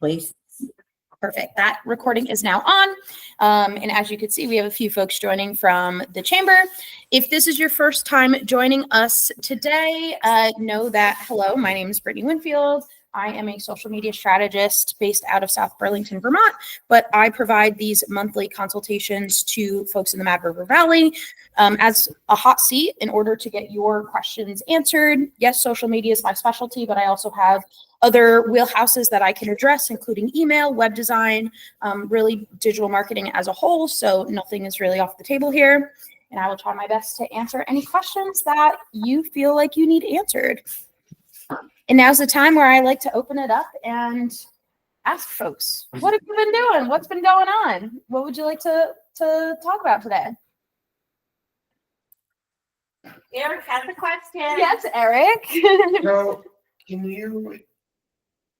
please. Perfect. That recording is now on. And as you can see, we have a few folks joining from the chamber. If this is your first time joining us today, know that, hello, my name is Brittany Winfield. I am a social media strategist based out of South Burlington, Vermont, but I provide these monthly consultations to folks in the Mad River Valley as a hot seat in order to get your questions answered. Yes, social media is my specialty, but I also have other wheelhouses that I can address, including email, web design, really digital marketing as a whole. So nothing is really off the table here. And I will try my best to answer any questions that you feel like you need answered. And now's the time where I like to open it up and ask folks, what have you been doing? What's been going on? What would you like to talk about today? Eric has a question. Yes, Eric. So, can you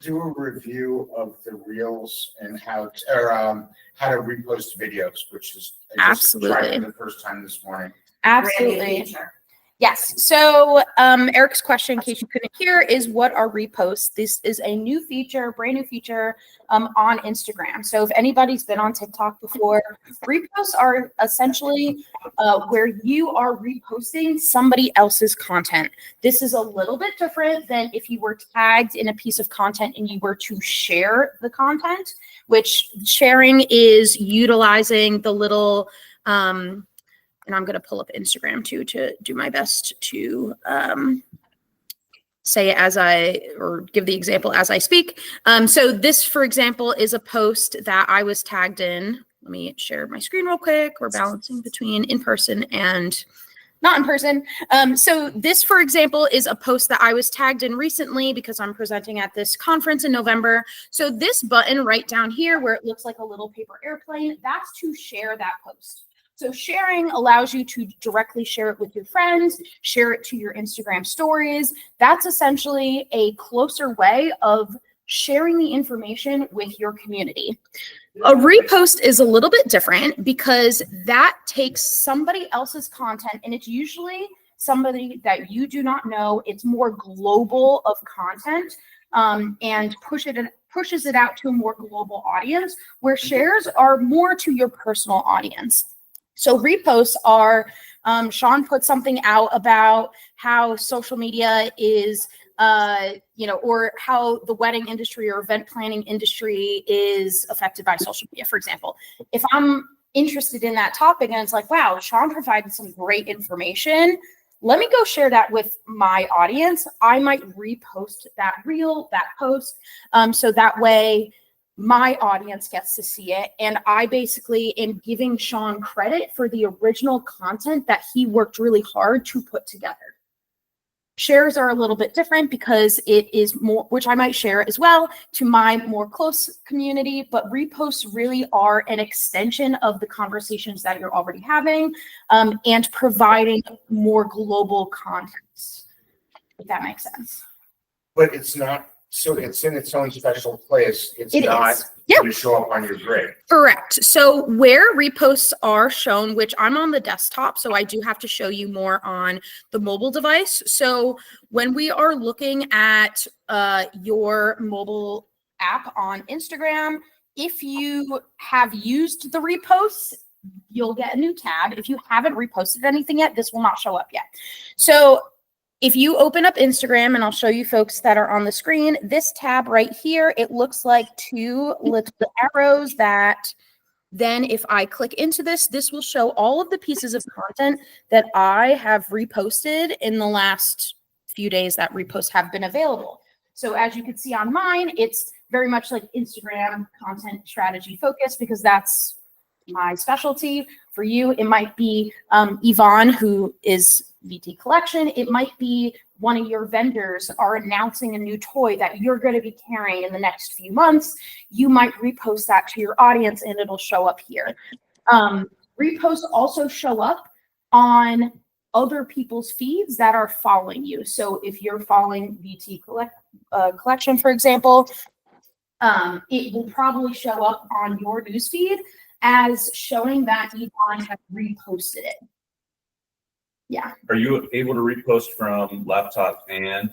do a review of the reels and how to repost videos, which is I just tried Absolutely. it the first time this morning. Absolutely. Yes. So Eric's question, in case you couldn't hear, is what are reposts? This is a new feature, brand new feature on Instagram. So if anybody's been on TikTok before, reposts are essentially where you are reposting somebody else's content. This is a little bit different than if you were tagged in a piece of content and you were to share the content, which sharing is utilizing the little and I'm going to pull up Instagram too to do my best to say it or give the example as I speak. So this, for example, is a post that I was tagged in. Let me share my screen real quick. We're balancing between in person and not in person. So this, for example, is a post that I was tagged in recently because I'm presenting at this conference in November. So this button right down here where it looks like a little paper airplane, that's to share that post. So sharing allows you to directly share it with your friends, share it to your Instagram stories. That's essentially a closer way of sharing the information with your community. A repost is a little bit different because that takes somebody else's content, and it's usually somebody that you do not know. It's more global of content and pushes it out to a more global audience, where shares are more to your personal audience. So reposts are, Sean put something out about how social media is, or how the wedding industry or event planning industry is affected by social media, for example. If I'm interested in that topic and it's like, wow, Sean provided some great information, let me go share that with my audience. I might repost that reel, that post, so that way my audience gets to see it. And I basically am giving Sean credit for the original content that he worked really hard to put together. Shares are a little bit different because it is more, which I might share as well to my more close community, but reposts really are an extension of the conversations that you're already having and providing more global context, if that makes sense. But it's not, so it's in its own special place. It's It not is. Yep. to show up on your grid. Correct. So where reposts are shown, which I'm on the desktop, so I do have to show you more on the mobile device. So when we are looking at your mobile app on Instagram, if you have used the reposts, you'll get a new tab. If you haven't reposted anything yet, this will not show up yet. So if you open up Instagram, and I'll show you folks that are on the screen, this tab right here, it looks like two little arrows that then if I click into this, this will show all of the pieces of content that I have reposted in the last few days that reposts have been available. So as you can see on mine, it's very much like Instagram content strategy focus because that's my specialty. For you, it might be Yvonne, who is VT Collection. It might be one of your vendors are announcing a new toy that you're going to be carrying in the next few months. You might repost that to your audience and it'll show up here. Reposts also show up on other people's feeds that are following you. So if you're following VT Collection, for example, it will probably show up on your newsfeed as showing that Yvonne has reposted it. Yeah. Are you able to repost from laptop and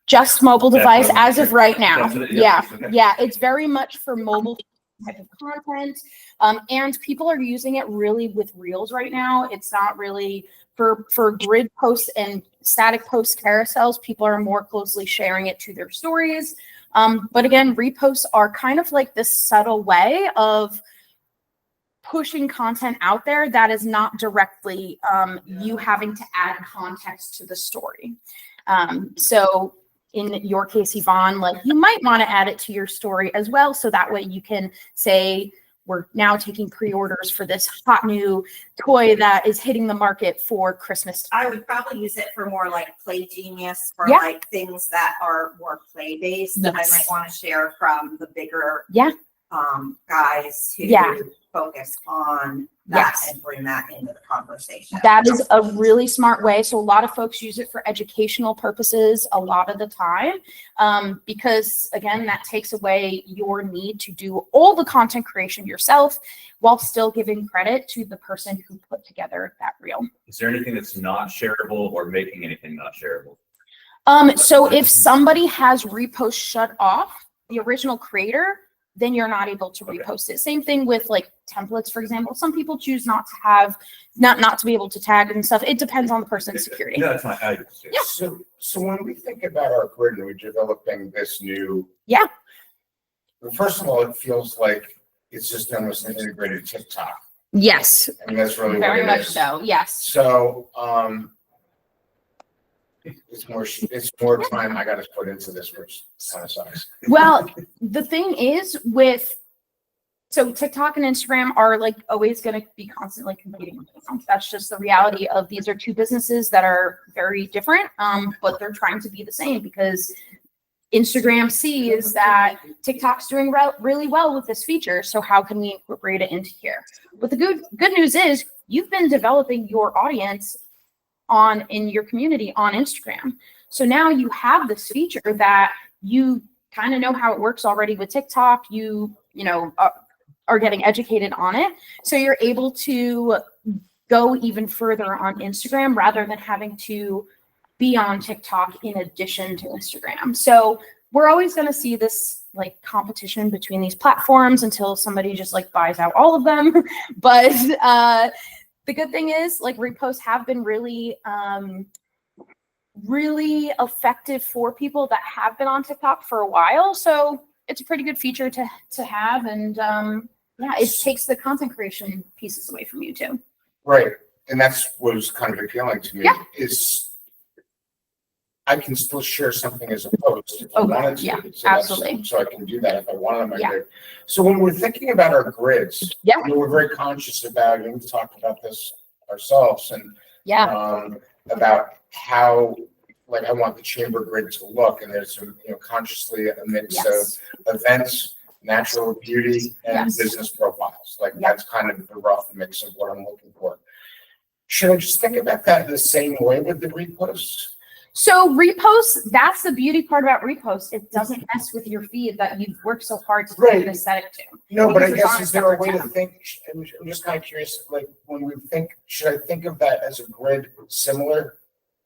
Just mobile device That's as of right now. That's it, Yeah, okay. yeah, it's very much for mobile type of content. And people are using it really with Reels right now. It's not really for grid posts and static post carousels. People are more closely sharing it to their stories. But again, reposts are kind of like this subtle way of pushing content out there that is not directly you having to add context to the story. So in your case, Yvonne, like you might want to add it to your story as well. So that way you can say, we're now taking pre-orders for this hot new toy that is hitting the market for Christmas time. I would probably use it for more like Play Genius, for Yeah. like things that are more play based that I Yes. might want to share from the bigger Yeah. guys who Yeah. focus on that Yes. and bring that into the conversation. That is a really smart way. So a lot of folks use it for educational purposes a lot of the time, because again, that takes away your need to do all the content creation yourself while still giving credit to the person who put together that reel. Is there anything that's not shareable or making anything not shareable? So if somebody has repost shut off, the original creator, then you're not able to Okay. repost it. Same thing with like templates, for example. Some people choose not to have, not to be able to tag and stuff. It depends on the person's security. Yeah, that's fine. Yeah. So when we think about our grid and we're developing this new. Yeah. Well, first of all, it feels like it's just done with an integrated TikTok. Yes, I mean, that's really what very it much is. so. Yes. So, it's more time I gotta put into this, which kind of sucks. Well, the thing is so TikTok and Instagram are like always going to be constantly competing with them. That's just the reality of these are two businesses that are very different, but they're trying to be the same because Instagram sees that TikTok's doing really well with this feature. So how can we incorporate it into here? But the good news is you've been developing your audience in your community on Instagram. So now you have this feature that you kind of know how it works already with TikTok. You know, are getting educated on it. So you're able to go even further on Instagram rather than having to be on TikTok in addition to Instagram. So we're always going to see this like competition between these platforms until somebody just like buys out all of them. But the good thing is like reposts have been really, really effective for people that have been on TikTok for a while. So it's a pretty good feature to have. And yeah, it takes the content creation pieces away from you too. Right, and that's what was kind of appealing to me, Yeah. is I can still share something as a post if I Oh, wanted to. yeah, So that's- absolutely. So I can do that if I want on my Yeah. grid. So when we're thinking about our grids, Yeah. you know, we're very conscious about, and we've talked about this ourselves, and Yeah. about how, like, I want the chamber grid to look, and there's some, you know, consciously a mix Yes. of events, natural beauty, and Yes. business profiles. Like, Yeah. that's kind of the rough mix of what I'm looking for. Should I just think about that the same way with the reposts? So reposts, that's the beauty part about reposts. It doesn't mess with your feed that you've worked so hard to Right. create an aesthetic to. No, but I Because it's on guess a is there a separate way to tab. think, I'm just kind of curious, like, when we think, should I think of that as a grid similar?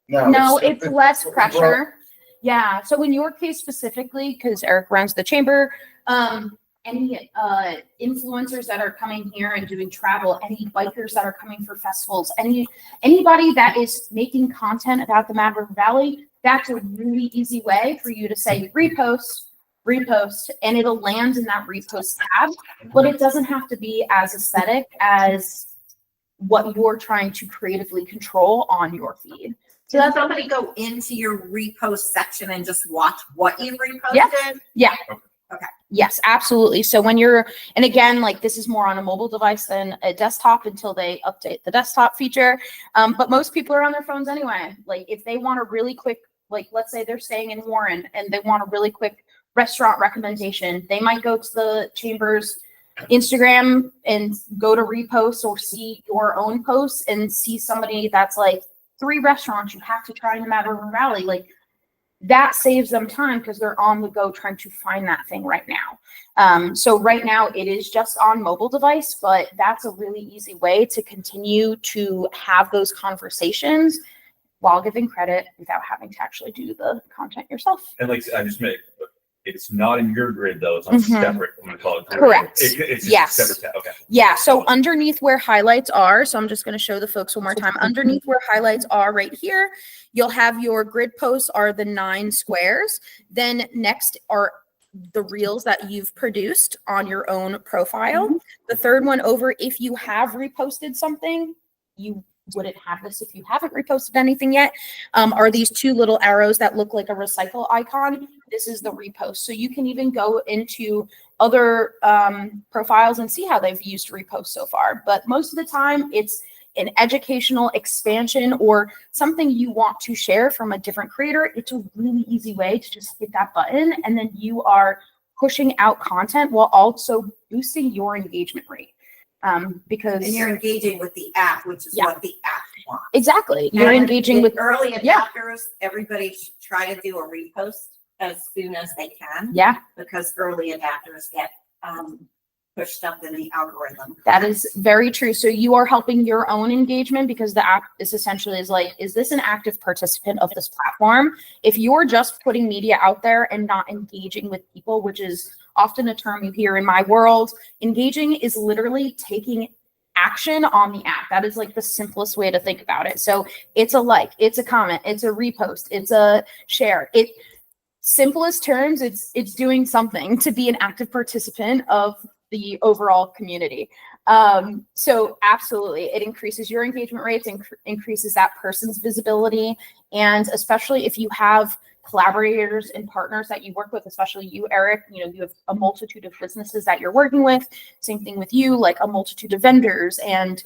No, it's less well, pressure. Yeah. So in your case specifically, because Eric runs the chamber, any influencers that are coming here and doing travel, any bikers that are coming for festivals, anybody that is making content about the Mad River Valley, that's a really easy way for you to say repost, and it'll land in that repost tab. But it doesn't have to be as aesthetic as what you're trying to creatively control on your feed. So does somebody go into your repost section and just watch what you reposted? Yes, absolutely. So when and again, like this is more on a mobile device than a desktop until they update the desktop feature. But most people are on their phones anyway. Like if they want a really quick, like let's say they're staying in Warren and they want a really quick restaurant recommendation, they might go to the Chamber's Instagram and go to repost or see your own posts and see somebody that's like 3 restaurants you have to try in the Mad River Valley. Like that saves them time because they're on the go trying to find that thing right now. So right now it is just on mobile device, but that's a really easy way to continue to have those conversations while giving credit without having to actually do the content yourself. And like, I just make, it's not in your grid though, it's not Mhm. separate, I'm gonna call it. grid. Correct. It's just Yes. a separate tab, okay. Yeah, so underneath where highlights are, so I'm just going to show the folks one more time. Underneath where highlights are right here, you'll have your grid posts are the 9 squares. Then next are the reels that you've produced on your own profile. The third one over, if you have reposted something, you wouldn't have this if you haven't reposted anything yet, are these 2 little arrows that look like a recycle icon. This is the repost. So you can even go into other profiles and see how they've used repost so far. But most of the time it's an educational expansion or something you want to share from a different creator. It's a really easy way to just hit that button and then you are pushing out content while also boosting your engagement rate. Because And you're engaging with the app, which is Yeah. what the app wants. exactly, you're And engaging with, early Yeah. adopters. Everybody should try to do a repost as soon as they can, yeah, because early adopters get pushed up in the algorithm. that is very true. So you are helping your own engagement because the app is essentially is like, is this an active participant of this platform? If you're just putting media out there and not engaging with people, which is often a term you hear in my world, engaging is literally taking action on the app. That is like the simplest way to think about it. So it's a like, it's a comment, it's a repost, it's a share. It simplest terms, it's doing something to be an active participant of the overall community. So absolutely, it increases your engagement rates, increases that person's visibility. And especially if you have collaborators and partners that you work with, especially you, Eric, you know, you have a multitude of businesses that you're working with. Same thing with you, like a multitude of vendors and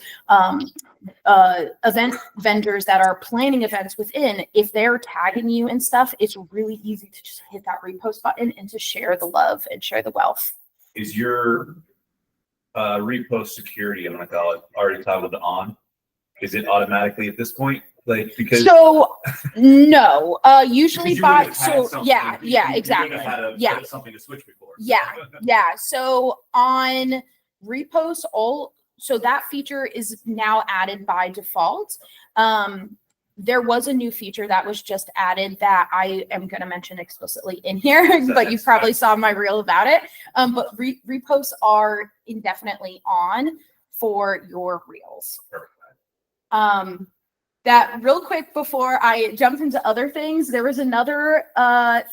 event vendors that are planning events within. If they're tagging you and stuff, it's really easy to just hit that repost button and to share the love and share the wealth. Is your repost security, I'm gonna call it, already toggled on? Is it automatically at this point? Like, because. So no, usually because you by, would've had so something, yeah, you- yeah, you exactly. would've had a- Yeah. Something to switch before. Yeah. So on repost so that feature is now added by default. There was a new feature that was just added that I am going to mention explicitly in here, but you probably saw my reel about it. But reposts are indefinitely on for your reels. Perfect. That real quick before I jump into other things, there was another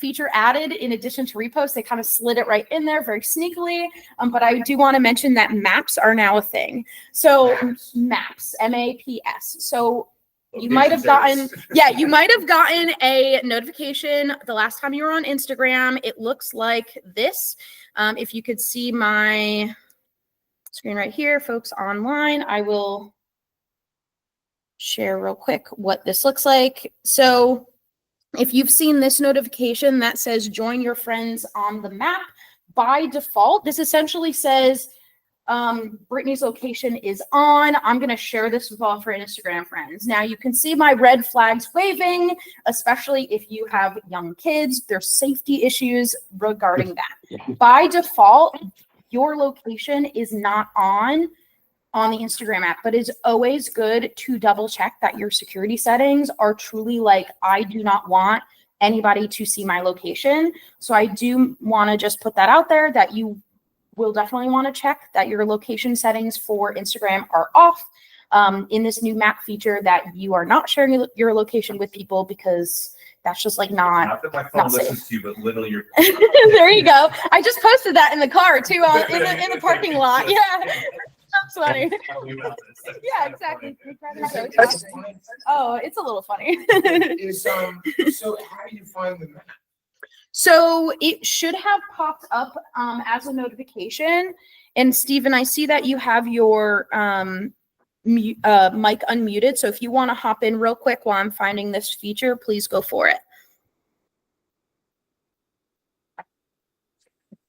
feature added in addition to repost. They kind of slid it right in there very sneakily. But I do want to mention that maps are now a thing. So maps, M-A-P-S. So you might have gotten, you might have gotten a notification the last time you were on Instagram. It looks like this. If you could see my screen right here, folks online, I will share real quick what this looks like. So if you've seen this notification that says join your friends on the map, by default, this essentially says Brittany's location is on. I'm going to share this with all of her Instagram friends. Now you can see my red flags waving, especially if you have young kids. There's safety issues regarding that. By default, your location is not on the Instagram app, but it's always good to double check that your security settings are truly like, I do not want anybody to see my location. So I do want to just put that out there that you will definitely want to check that your location settings for Instagram are off in this new map feature, that you are not sharing your location with people, because that's just like Not that my phone not listens safe. to you, but literally you're. There you go. I just posted that in the car too, in the parking lot. Yeah, that's funny. Yeah, exactly. Oh, it's a little funny. So how do you find the map? So it should have popped up as a notification. And Stephen, I see that you have your mic unmuted. So if you want to hop in real quick while I'm finding this feature, please go for it.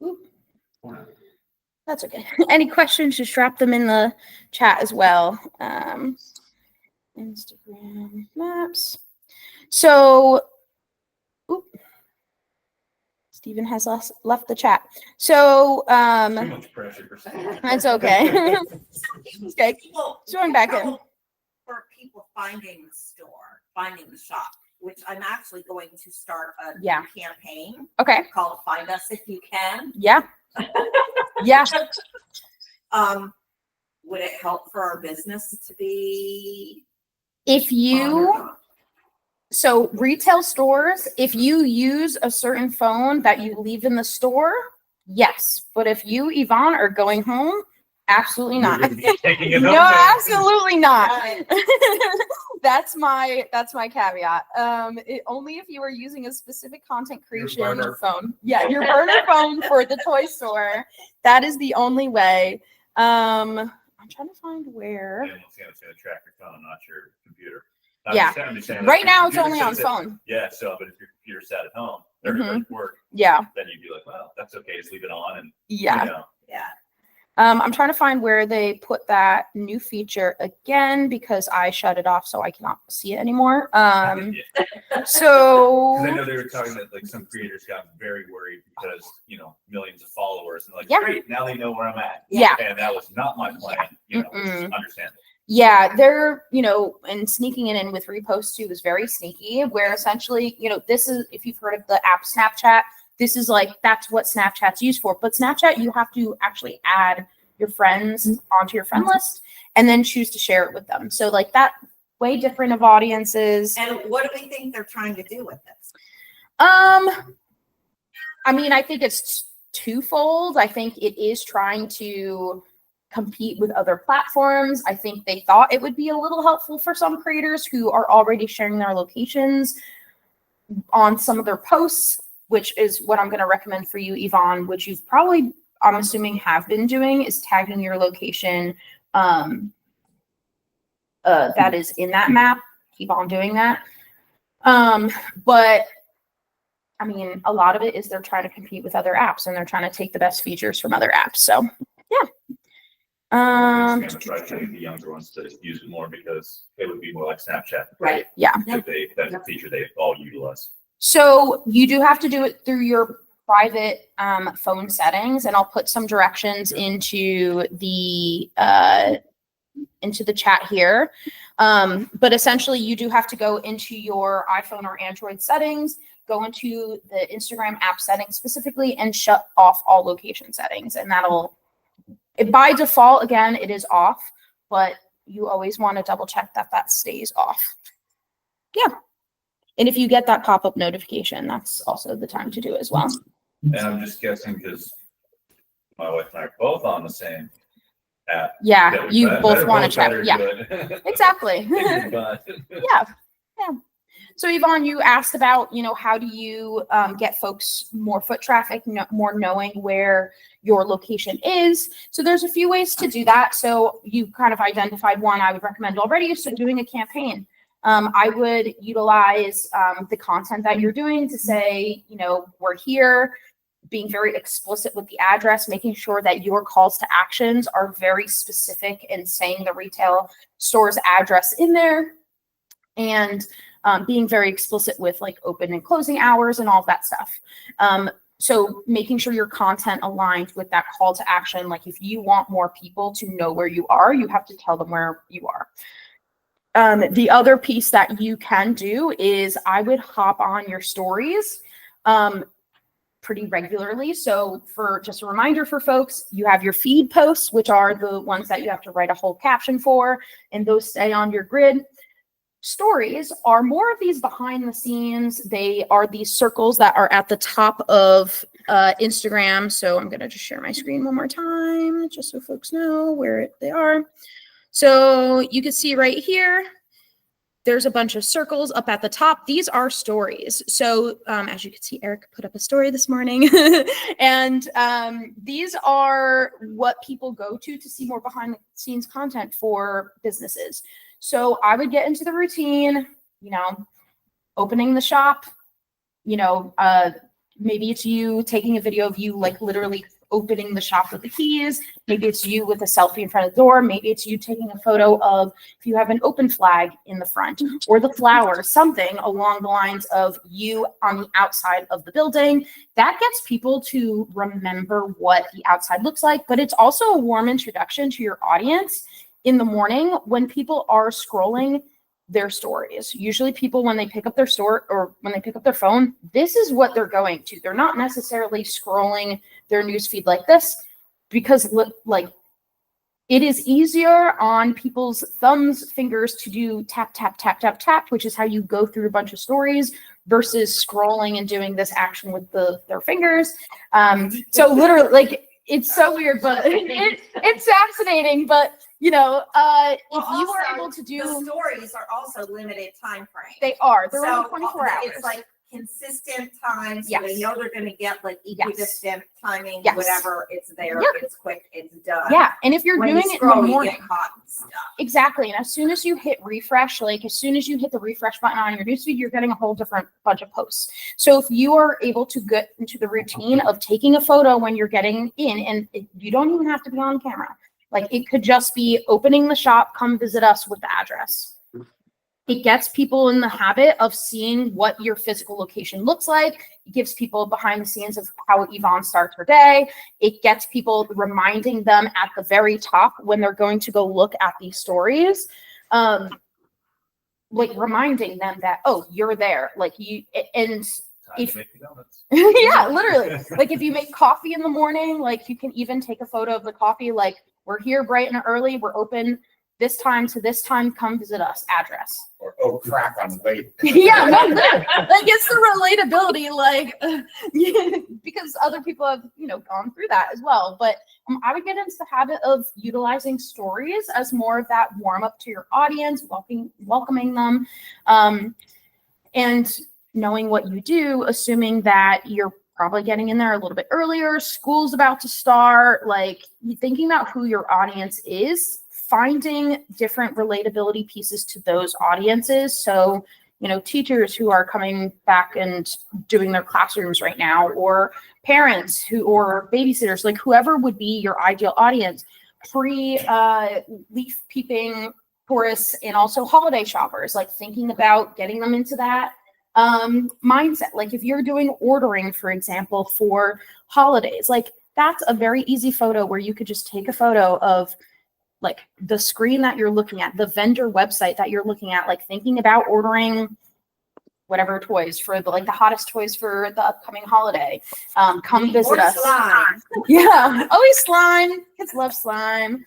Oop. That's okay. Any questions, just drop them in the chat as well. Instagram maps. So, oop. Stephen has left the chat. So, Too much pressure. that's okay. Okay. People- Going back in. For people finding the store, finding the shop, which I'm actually going to start a Yeah. campaign Okay. called Find Us If You Can. Yeah. Yeah. Would it help for our business to be If on or you, not? so retail stores, if you use a certain phone that you leave in the store, yes. But if you, Yvonne, are going home, absolutely You're not. gonna be taking it No, home. absolutely not. That's my caveat. Only if you are using a specific content Your creation burner phone. Yeah, your burner phone for the toy store. That is the only way. I'm trying to find where. Yeah, it's gonna track your phone, not your computer. Yeah. I'm just saying, like, Right your now, it's computer only on says it- phone. Yeah, so, but if your computer sat at home, Mhm. everybody's work, Yeah, then you'd be like, well, that's okay, just leave it on and, yeah. you know. Yeah. I'm trying to find where they put that new feature again because I shut it off so I cannot see it anymore. Yeah. So Because I know they were talking that like some creators got very worried because, you know, millions of followers and like, Yeah. great, now they know where I'm at. yeah. And that was not my plan, you know, which is Mm-mm. understandable. Yeah, they're, and sneaking it in with reposts too is very sneaky, where essentially, this is, if you've heard of the app Snapchat, this is like, that's what Snapchat's used for. But Snapchat, you have to actually add your friends onto your friend list and then choose to share it with them. So like that, way different of audiences. And what do we think they're trying to do with this? I mean, I think it's twofold. I think it is trying to compete with other platforms. I think they thought it would be a little helpful for some creators who are already sharing their locations on some of their posts, which is what I'm going to recommend for you, Yvonne, which you've probably, I'm assuming, have been doing, is tagging your location that is in that map. Keep on doing that. But I mean, a lot of it is they're trying to compete with other apps and they're trying to take the best features from other apps. So yeah. I'm gonna try to get the younger ones to use it more because it would be more like Snapchat. Right. Yeah. That's a feature they all utilize. So you do have to do it through your private phone settings, and I'll put some directions into the chat here. But essentially, you do have to go into your iPhone or Android settings, go into the Instagram app settings specifically, and shut off all location settings, and that'll. By default, again, it is off, but you always want to double check that that stays off. Yeah. And if you get that pop-up notification, that's also the time to do it as well. And I'm just guessing because my wife and I are both on the same app. Yeah, that we you better- both better want to both check. better Yeah, do it. exactly. But- Yeah. So Yvonne, you asked about, how do you get folks more foot traffic, more knowing where your location is. So there's a few ways to do that. So you kind of identified one I would recommend already. So doing a campaign. I would utilize the content that you're doing to say, we're here, being very explicit with the address, making sure that your calls to actions are very specific and saying the retail store's address in there. And being very explicit with like open and closing hours and all of that stuff. So making sure your content aligns with that call to action. Like if you want more people to know where you are, you have to tell them where you are. The other piece that you can do is I would hop on your stories pretty regularly. So for just a reminder for folks, you have your feed posts, which are the ones that you have to write a whole caption for, and those stay on your grid. Stories are more of these behind the scenes. They are these circles that are at the top of Instagram. So I'm going to just share my screen one more time, just so folks know where they are. So you can see right here, there's a bunch of circles up at the top. These are stories. So as you can see, Eric put up a story this morning. And these are what people go to see more behind the scenes content for businesses. So I would get into the routine, opening the shop, maybe it's you taking a video of you like literally opening the shop with the keys. Maybe it's you with a selfie in front of the door. Maybe it's you taking a photo of if you have an open flag in the front or the flowers, something along the lines of you on the outside of the building. That gets people to remember what the outside looks like, but it's also a warm introduction to your audience in the morning when people are scrolling their stories. Usually people, when they pick up their store or when they pick up their phone, this is what they're going to. They're not necessarily scrolling their newsfeed like this, because like it is easier on people's thumbs, fingers to do tap, tap, tap, tap, tap, which is how you go through a bunch of stories, versus scrolling and doing this action with their fingers. So literally, like, it's so weird, but it's fascinating. But you know, if you are Also, able to do, the stories are also limited time frame. they're So only 24 hours. it's like consistent time, so they Yes. know they're gonna get like equidistant timing, Yes. whatever, it's there, Yeah. it's quick, it's done. Yeah, and if you're When doing you it in the scroll, you morning, get caught in stuff. exactly. And as soon as you hit refresh, like as soon as you hit the refresh button on your newsfeed, you're getting a whole different bunch of posts. So if you are able to get into the routine of taking a photo when you're getting in, and you don't even have to be on camera, like it could just be opening the shop, come visit us with the address. It gets people in the habit of seeing what your physical location looks like. It gives people behind the scenes of how Yvonne starts her day. It gets people, reminding them at the very top when they're going to go look at these stories, like reminding them that, oh, you're there. Like you, and Time to make the donuts. yeah, literally. Like if you make coffee in the morning, like you can even take a photo of the coffee. Like, we're here bright and early. We're open this time to this time. Come visit us. Address. Or, oh crap, I'm late. Yeah, no, like it's the relatability, like because other people have, you know, gone through that as well. But I would get into the habit of utilizing stories as more of that warm up to your audience, welcoming them, and knowing what you do, assuming that you're probably getting in there a little bit earlier. School's about to start. Like, thinking about who your audience is, finding different relatability pieces to those audiences. So, you know, teachers who are coming back and doing their classrooms right now, or parents who, or babysitters, like whoever would be your ideal audience, leaf peeping tourists, and also holiday shoppers, like thinking about getting them into that mindset. Like if you're doing ordering, for example, for holidays, like that's a very easy photo where you could just take a photo of like the screen that you're looking at, the vendor website that you're looking at, like thinking about ordering whatever toys for the, like the hottest toys for the upcoming holiday. Come visit Or us. slime. Yeah, always slime. Kids love slime.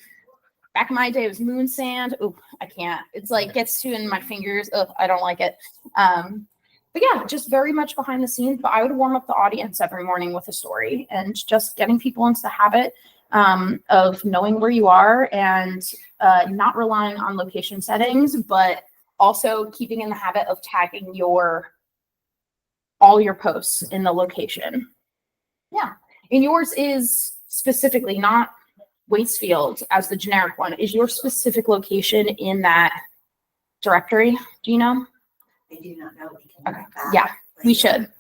Back in my day, it was moon sand. Oh, I can't. It's like gets too in my fingers. Oh, I don't like it. But yeah, just very much behind the scenes. But I would warm up the audience every morning with a story, and just getting people into the habit of knowing where you are, and not relying on location settings, but also keeping in the habit of tagging all your posts in the location. Yeah. And yours is specifically not Waitsfield as the generic one. Is your specific location in that directory? Do you know? I do not know. We can Okay. look that Yeah, up we later.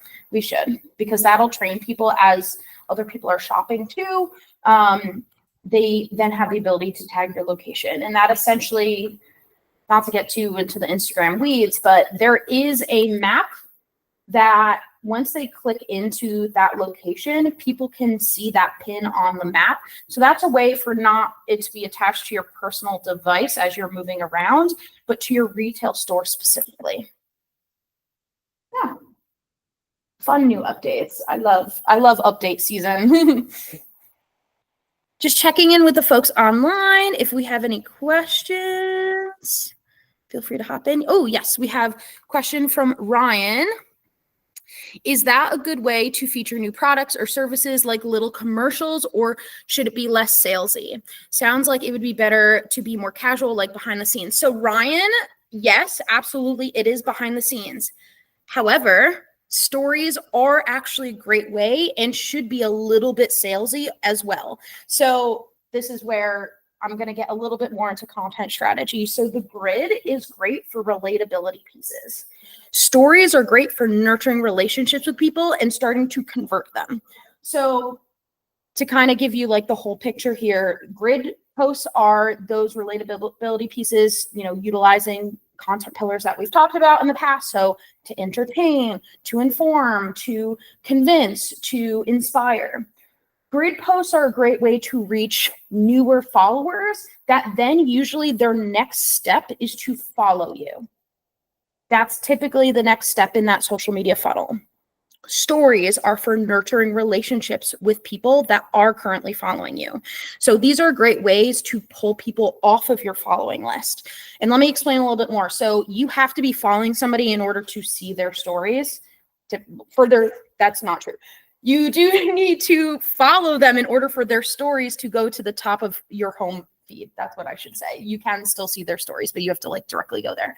should, because that'll train people as other people are shopping too. They then have the ability to tag your location, and that essentially, not to get too into the Instagram weeds, but there is a map that once they click into that location, people can see that pin on the map. So that's a way for not it to be attached to your personal device as you're moving around, but to your retail store specifically. Yeah. Fun new updates. I love update season. Just checking in with the folks online. If we have any questions, feel free to hop in. Oh, yes, we have a question from Ryan. Is that a good way to feature new products or services, like little commercials, or should it be less salesy? Sounds like it would be better to be more casual, like behind the scenes. So Ryan, yes, absolutely, it is behind the scenes. However, stories are actually a great way and should be a little bit salesy as well. So this is where I'm going to get a little bit more into content strategy. So the grid is great for relatability pieces. Stories are great for nurturing relationships with people and starting to convert them. So to kind of give you like the whole picture here, grid posts are those relatability pieces, you know, utilizing content pillars that we've talked about in the past. So to entertain, to inform, to convince, to inspire. Grid posts are a great way to reach newer followers that then usually their next step is to follow you. That's typically the next step in that social media funnel. Stories are for nurturing relationships with people that are currently following you. So these are great ways to pull people off of your following list. And let me explain a little bit more. So you have to be following somebody in order to see their stories. That's not true. You do need to follow them in order for their stories to go to the top of your home feed. That's what I should say. You can still see their stories, but you have to like directly go there.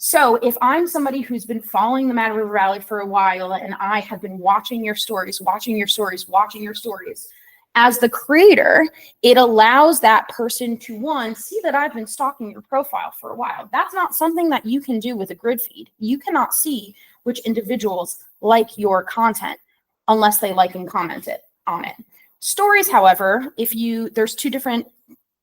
So if I'm somebody who's been following the Mad River Valley for a while and I have been watching your stories, as the creator, it allows that person to, one, see that I've been stalking your profile for a while. That's not something that you can do with a grid feed. You cannot see which individuals like your content unless they like and comment on it. Stories, however, there's two different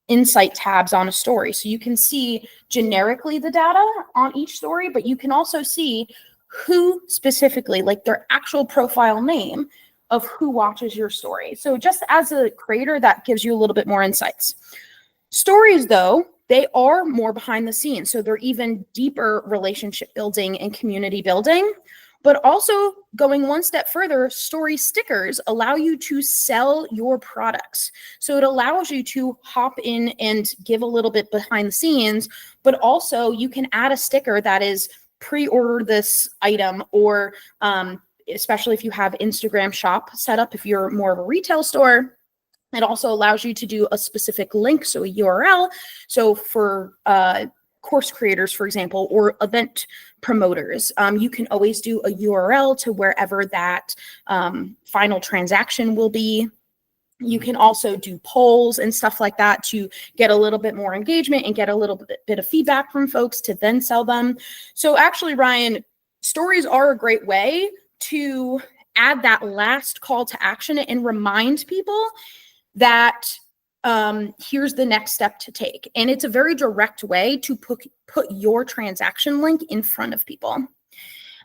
insight tabs on a story. So you can see generically the data on each story, but you can also see who specifically, like their actual profile name of who watches your story. So just as a creator, that gives you a little bit more insights. Stories, though, they are more behind the scenes. So they're even deeper relationship building and community building. But also going one step further, story stickers allow you to sell your products. So it allows you to hop in and give a little bit behind the scenes, but also you can add a sticker that is pre-order this item, or especially if you have Instagram shop set up, if you're more of a retail store, it also allows you to do a specific link, so a URL. So for course creators, for example, or event promoters, you can always do a URL to wherever that final transaction will be. You can also do polls and stuff like that to get a little bit more engagement and get a little bit of feedback from folks to then sell them. So actually, Ryan, stories are a great way to add that last call to action and remind people that here's the next step to take. And it's a very direct way to put your transaction link in front of people.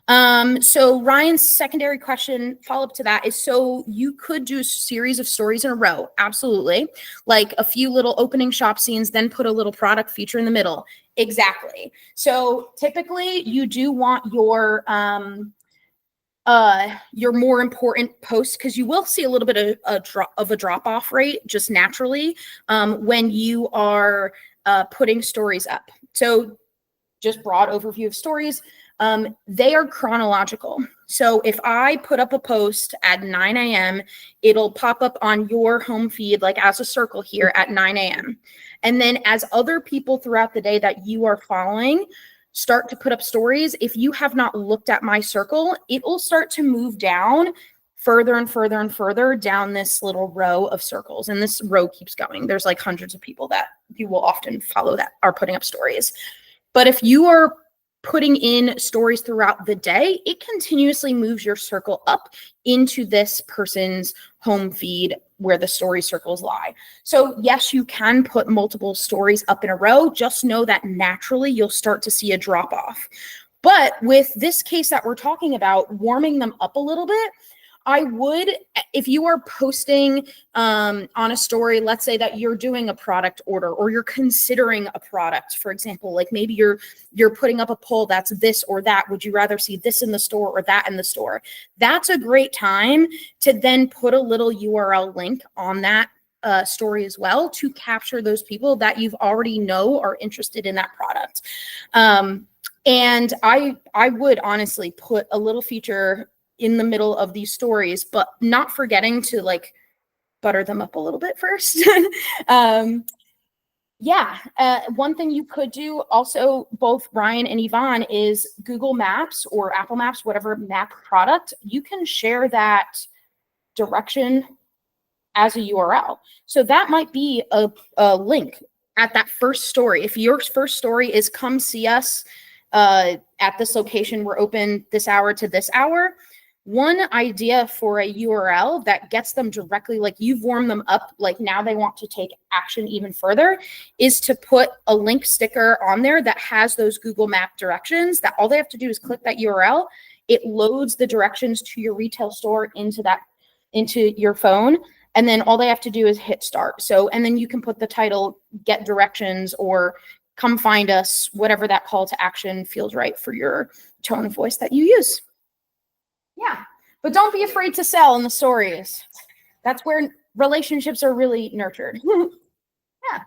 So Ryan's secondary question, follow-up to that, is so you could do a series of stories in a row. Absolutely. Like a few little opening shop scenes, then put a little product feature in the middle. Exactly. So typically you do want your more important posts, because you will see a little bit of a drop-off rate just naturally when you are putting stories up. So just broad overview of stories. They are chronological. So if I put up a post at 9 a.m., it'll pop up on your home feed, like as a circle here at 9 a.m. And then as other people throughout the day that you are following start to put up stories, if you have not looked at my circle, it will start to move down further and further and further down this little row of circles. And this row keeps going. There's like hundreds of people that you will often follow that are putting up stories. But if you are putting in stories throughout the day, it continuously moves your circle up into this person's home feed where the story circles lie. So yes, you can put multiple stories up in a row. Just know that naturally you'll start to see a drop off. But with this case that we're talking about, warming them up a little bit, I would, if you are posting on a story, let's say that you're doing a product order or you're considering a product, for example, like maybe you're putting up a poll that's this or that. Would you rather see this in the store or that in the store? That's a great time to then put a little URL link on that story as well to capture those people that you've already know are interested in that product. And I would honestly put a little feature in the middle of these stories, but not forgetting to like butter them up a little bit first. One thing you could do also, both Ryan and Yvonne, is Google Maps or Apple Maps, whatever map product, you can share that direction as a URL. So that might be a link at that first story. If your first story is come see us at this location, we're open this hour to this hour, one idea for a URL that gets them directly, like you've warmed them up, like now they want to take action even further, is to put a link sticker on there that has those Google Map directions that all they have to do is click that URL. It loads the directions to your retail store into your phone. And then all they have to do is hit start. So, and then you can put the title, get directions, or come find us, whatever that call to action feels right for your tone of voice that you use. Yeah. But don't be afraid to sell in the stories. That's where relationships are really nurtured. Yeah.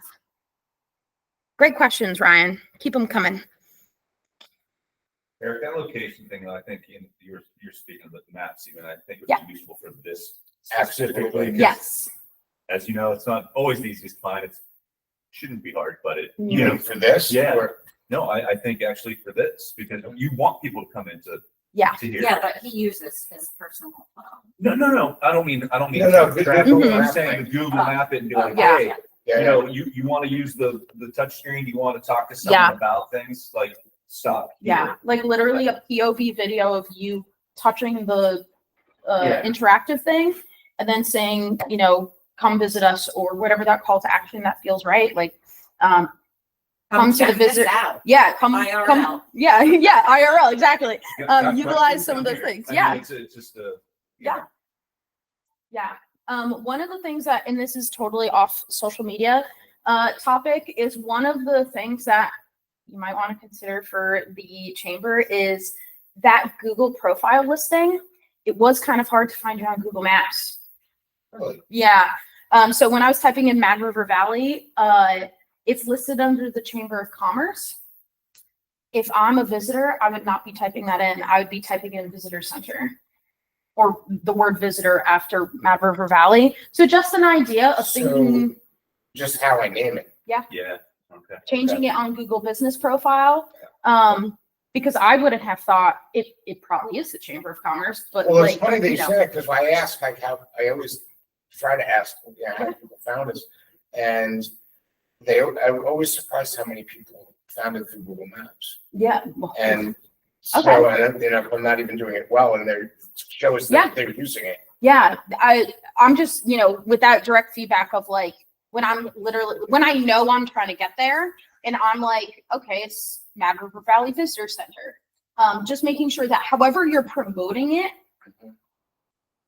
Great questions, Ryan. Keep them coming. Eric, that location thing, I think you're speaking of the maps, even I think it's Yeah. useful for this. Absolutely. Yes. As you know, it's not always the easiest to find. It shouldn't be hard, but it, You know, for this? Yeah. or- no, I think actually for this, because you want people to come in to Yeah. hear. Yeah, but he uses his personal phone. No. I don't mean. No, to Google traffic. I'm Map saying thing. Google Map it and be Oh, like, yeah. hey, Yeah, you know, you want to use the touch screen, you want to talk to someone Yeah. about things, like stop. Yeah. here. Like literally a POV video of you touching the Yeah. interactive thing and then saying, you know, come visit us or whatever that call to action that feels right. Like, come to the check this visit. out. Yeah. Come. IRL. Yeah. Yeah. IRL. Exactly. Got utilize questions? some of I'm those here. things. I mean, Yeah. it's just a. Yeah. Yeah. One of the things that, and this is totally off social media topic, is one of the things that you might want to consider for the chamber is that Google profile listing. It was kind of hard to find you on Google Maps. Really? Yeah. So when I was typing in Mad River Valley, it's listed under the Chamber of Commerce. If I'm a visitor, I would not be typing that in. I would be typing in Visitor Center or the word visitor after Mad River Valley. So just an idea of thinking, Just how I name it. Yeah, okay. changing it on Google Business Profile. Because I wouldn't have thought it probably is the Chamber of Commerce, but Well, it's like, funny they you know, said, because I ask, like, how, I always try to ask, how people found us. And I'm always surprised how many people found it through Google Maps. yeah. And so, Okay. and, you know, I'm not even doing it well, and they shows Yeah. that they're using it. Yeah, I'm just, you know, with that direct feedback of like, when I know I'm trying to get there and I'm like, okay, it's Mad River Valley Visitor Center. Just making sure that however you're promoting it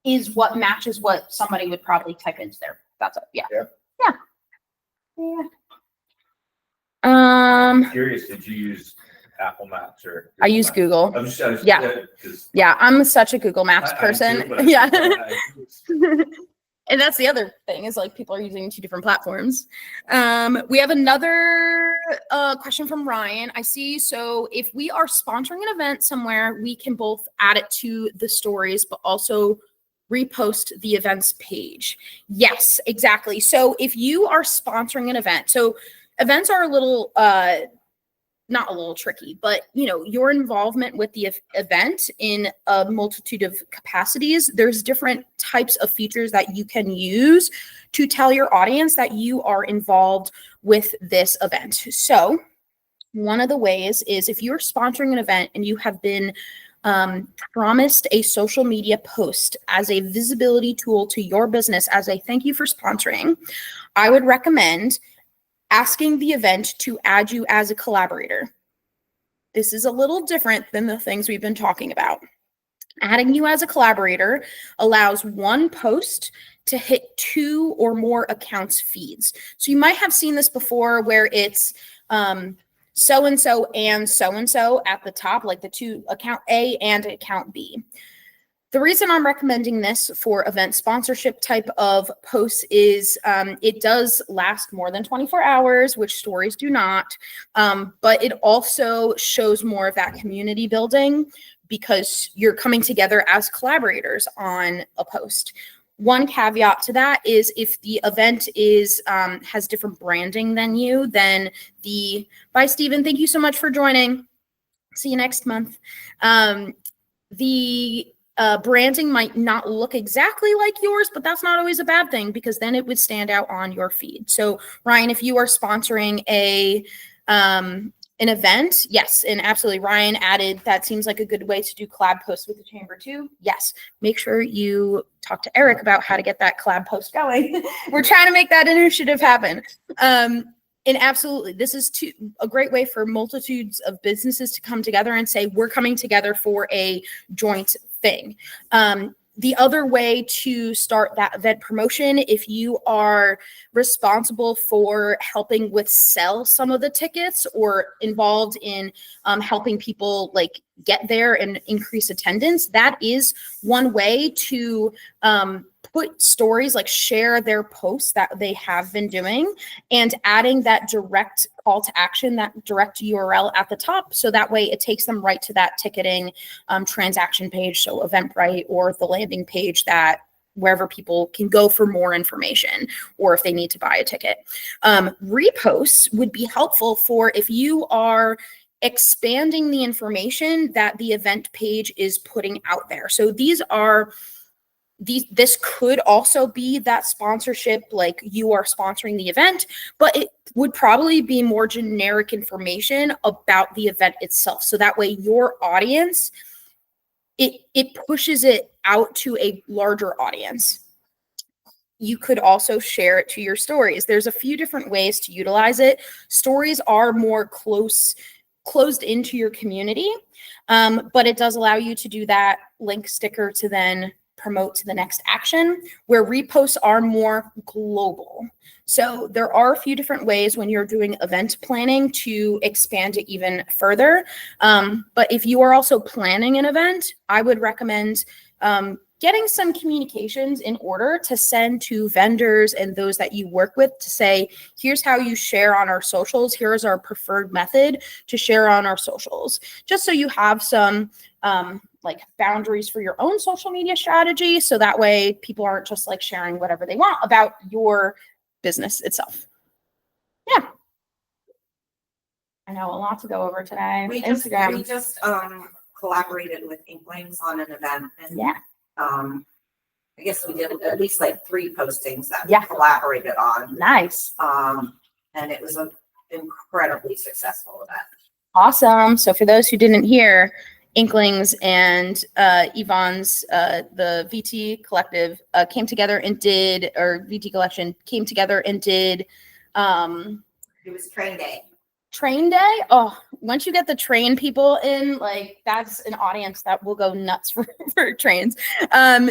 is what matches what somebody would probably type into there. That's it. Yeah. Yeah. Yeah. Curious, did you use Apple Maps or? I use Google. I was Yeah. 'cause Yeah, I'm such a Google Maps I am person. too, but Yeah. I- And that's the other thing is like people are using two different platforms. We have another question from Ryan. I see. So if we are sponsoring an event somewhere, we can both add it to the stories, but also repost the events page. Yes, exactly. So if you are sponsoring an event, so events are a little, not a little tricky, but you know, your involvement with the event in a multitude of capacities, there's different types of features that you can use to tell your audience that you are involved with this event. So one of the ways is if you're sponsoring an event and you have been promised a social media post as a visibility tool to your business as a thank you for sponsoring, I would recommend asking the event to add you as a collaborator. This is a little different than the things we've been talking about. Adding you as a collaborator allows one post to hit 2 or more accounts' feeds. So you might have seen this before where it's so-and-so and so-and-so at the top, like the two account A and account B. The reason I'm recommending this for event sponsorship type of posts is it does last more than 24 hours, which stories do not, but it also shows more of that community building because you're coming together as collaborators on a post. One caveat to that is if the event is has different branding than you, then bye Stephen, thank you so much for joining. See you next month. Branding might not look exactly like yours, but that's not always a bad thing because then it would stand out on your feed. So Ryan, if you are sponsoring an event, yes, and absolutely Ryan added, that seems like a good way to do collab posts with the chamber too. Yes, make sure you talk to Eric about how to get that collab post going. We're trying to make that initiative happen. And absolutely, this is a great way for multitudes of businesses to come together and say, we're coming together for a joint thing. The other way to start that event promotion, if you are responsible for helping with sell some of the tickets or involved in helping people like get there and increase attendance, that is one way to put stories, like share their posts that they have been doing, and adding that direct call to action, that direct URL at the top. So that way it takes them right to that ticketing transaction page. So Eventbrite, or the landing page that wherever people can go for more information, or if they need to buy a ticket. Reposts would be helpful for if you are expanding the information that the event page is putting out there. So this could also be that sponsorship, like you are sponsoring the event, but it would probably be more generic information about the event itself. So that way your audience, it pushes it out to a larger audience. You could also share it to your stories. There's a few different ways to utilize it. Stories are more closed into your community, but it does allow you to do that link sticker to then promote to the next action, where reposts are more global. So there are a few different ways when you're doing event planning to expand it even further. But if you are also planning an event, I would recommend getting some communications in order to send to vendors and those that you work with to say, here's how you share on our socials. Here's our preferred method to share on our socials. Just so you have some like boundaries for your own social media strategy. So that way people aren't just like sharing whatever they want about your business itself. Yeah. I know a lot to go over today. We Instagram. just collaborated with Inklings on an event, and Yeah. I guess we did at least like 3 postings that Yeah. we collaborated on. Nice. And it was an incredibly successful event. Awesome. So for those who didn't hear, Inklings and Yvonne's, the VT Collective came together and did, or VT Collection came together and did It was train day. train day. Oh, once you get the train people in, like that's an audience that will go nuts for trains.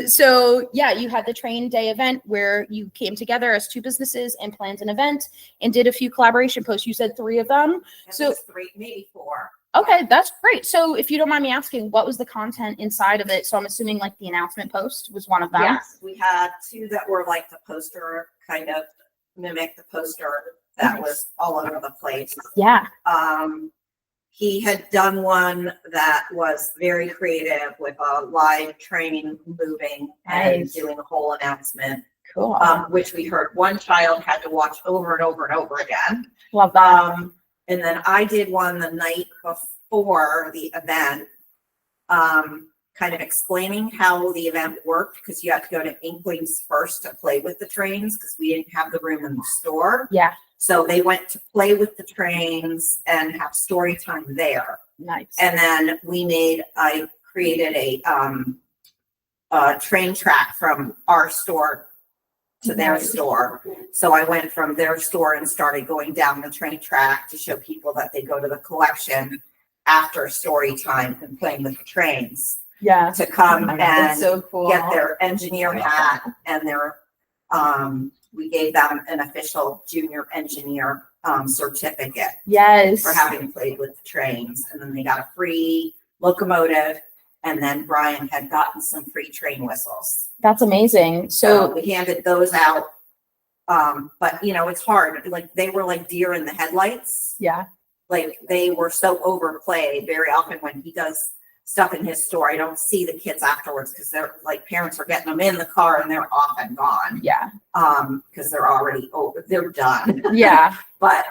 So yeah, you had the train day event where you came together as 2 businesses and planned an event and did a few collaboration posts. You said 3 of them. So 3, maybe 4. okay, that's great. So if you don't mind me asking, what was the content inside of it? So I'm assuming like the announcement post was one of them. Yes, we had 2 that were like the poster, kind of mimic the poster that was all over the place. Yeah. He had done one that was very creative with a live train moving and Nice. doing a whole announcement, Cool. which we heard one child had to watch over and over and over again. Love that. And then I did one the night before the event, kind of explaining how the event worked, because you had to go to Inklings first to play with the trains because we didn't have the room in the store. Yeah. So they went to play with the trains and have story time there. Nice. And then I created a train track from our store to their Nice. store. So I went from their store and started going down the train track to show people that they go to the collection after story time and playing with the trains Yeah. to come That's and so cool. get their engineer hat and their, we gave them an official junior engineer certificate Yes. for having played with the trains. And then they got a free locomotive. And then Brian had gotten some free train whistles. That's amazing. So So we handed those out. But you know, it's hard. Like they were like deer in the headlights. yeah. Like they were so overplayed. Very often when he does stuff in his store, I don't see the kids afterwards because they're like parents are getting them in the car and they're off and gone. Yeah. Because they're already over, they're done. Yeah. But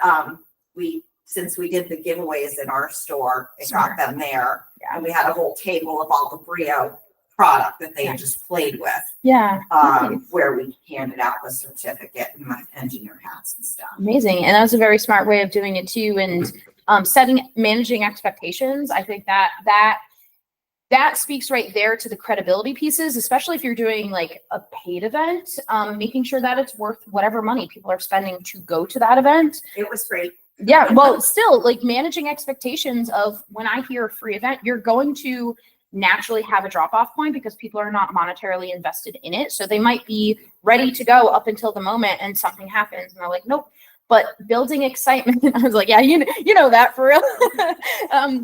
since we did the giveaways in our store, it got them there. Yeah. And we had a whole table of all the Brio product that they had just played with, Yeah. Nice. where we handed out the certificate and my engineer hats and stuff. Amazing. And that was a very smart way of doing it too. And managing expectations. I think that speaks right there to the credibility pieces, especially if you're doing like a paid event, making sure that it's worth whatever money people are spending to go to that event. It was great. Yeah. Well, still like managing expectations of when I hear a free event, you're going to naturally have a drop off point because people are not monetarily invested in it. So they might be ready to go up until the moment and something happens and they're like, nope. But building excitement, I was like, yeah, you know that for real.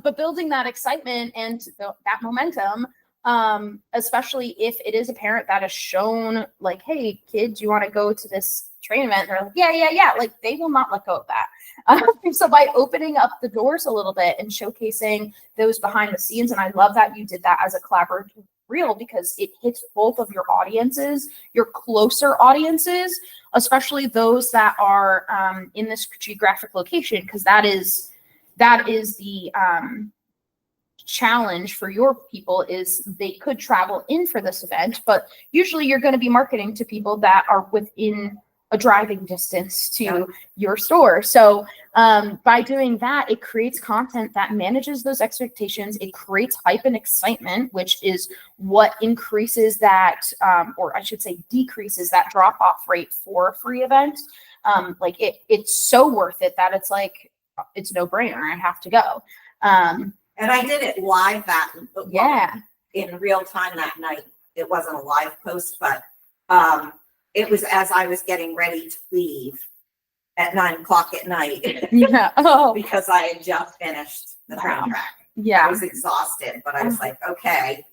But building that excitement and that momentum, especially if it is a parent that has shown like, hey, kids, you want to go to this train event? And they're like, yeah. Like they will not let go of that. So by opening up the doors a little bit and showcasing those behind the scenes, and I love that you did that as a collaborative reel because it hits both of your audiences, your closer audiences, especially those that are in this geographic location, because that is the challenge for your people is they could travel in for this event, but usually you're going to be marketing to people that are within a driving distance to your store. So by doing that, it creates content that manages those expectations. It creates hype and excitement, which is what increases that, or I should say decreases that drop-off rate for a free event. Like it's so worth it that it's like, it's no brainer. I have to go. And I did it live Yeah. in real time that night. It wasn't a live post, but it was as I was getting ready to leave at 9:00 at night. Yeah. Oh, Because I had just finished the train Wow. track. I yeah. was exhausted, but I was like, okay,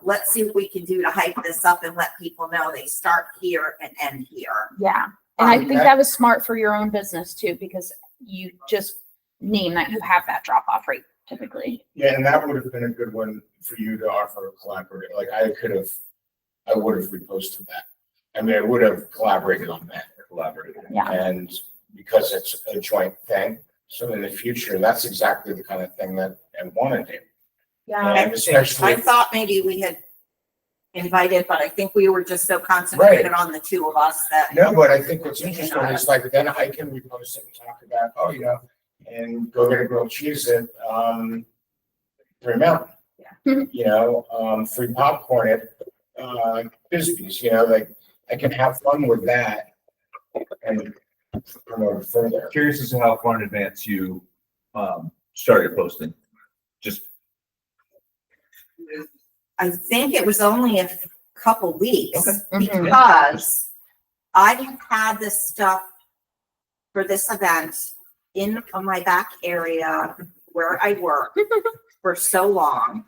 let's see what we can do to hype this up and let people know they start here and end here. Yeah. And I think that was smart for your own business too, because you just name that you have that drop off rate typically. Yeah, and that would have been a good one for you to offer a collaborative. Like I would have reposted that. I mean, I would have collaborated on that. Collaborated. Yeah. And because it's a joint thing, so in the future, that's exactly the kind of thing that I want to do. Yeah. And especially, I thought maybe we had invited, but I think we were just so concentrated on the two of us that. no, but I think what's interesting is like, then I can repost it and talk about, and go get a grilled cheese at, Green Mountain. Yeah. Free popcorn at, Bisbee's, like I can have fun with that and promote it further. Curious as to how far in advance you started posting. Just I think it was only a couple weeks Okay. because I had this stuff for this event in my back area where I work for so long.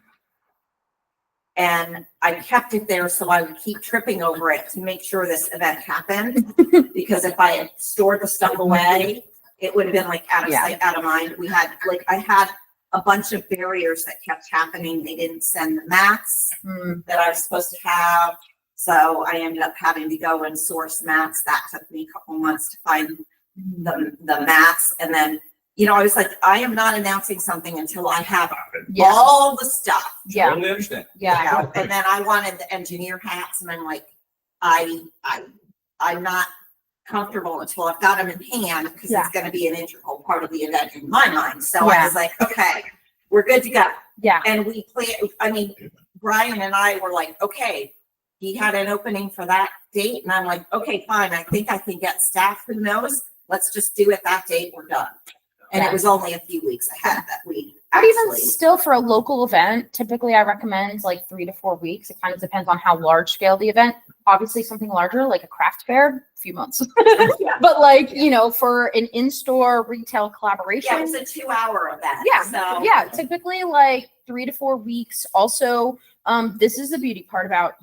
And I kept it there so I would keep tripping over it to make sure this event happened. Because if I had stored the stuff away, it would have been like out of sight, out of mind. I had a bunch of barriers that kept happening. They didn't send the mats that I was supposed to have. So I ended up having to go and source mats. That took me a couple months to find the mats. And then, I was like, I am not announcing something until I have all the stuff. Yeah. totally understand. Yeah. And then I wanted the engineer hats, and I'm like, I'm not comfortable until I've got them in hand because it's going to be an integral part of the event in my mind. So I was like, okay, we're good to go. Yeah. And Brian and I were like, okay, he had an opening for that date, and I'm like, okay, fine. I think I can get staff. Who knows? Let's just do it that date. We're done. And it was only a few weeks ahead that we But even actually. still, for a local event, typically I recommend like 3 to 4 weeks. It kind of depends on how large scale the event. Obviously, something larger like a craft fair, a few months. Yeah. But like, for an in-store retail collaboration. Yeah, it was a 2-hour event. Yeah, So. yeah, typically like 3 to 4 weeks. Also, this is the beauty part about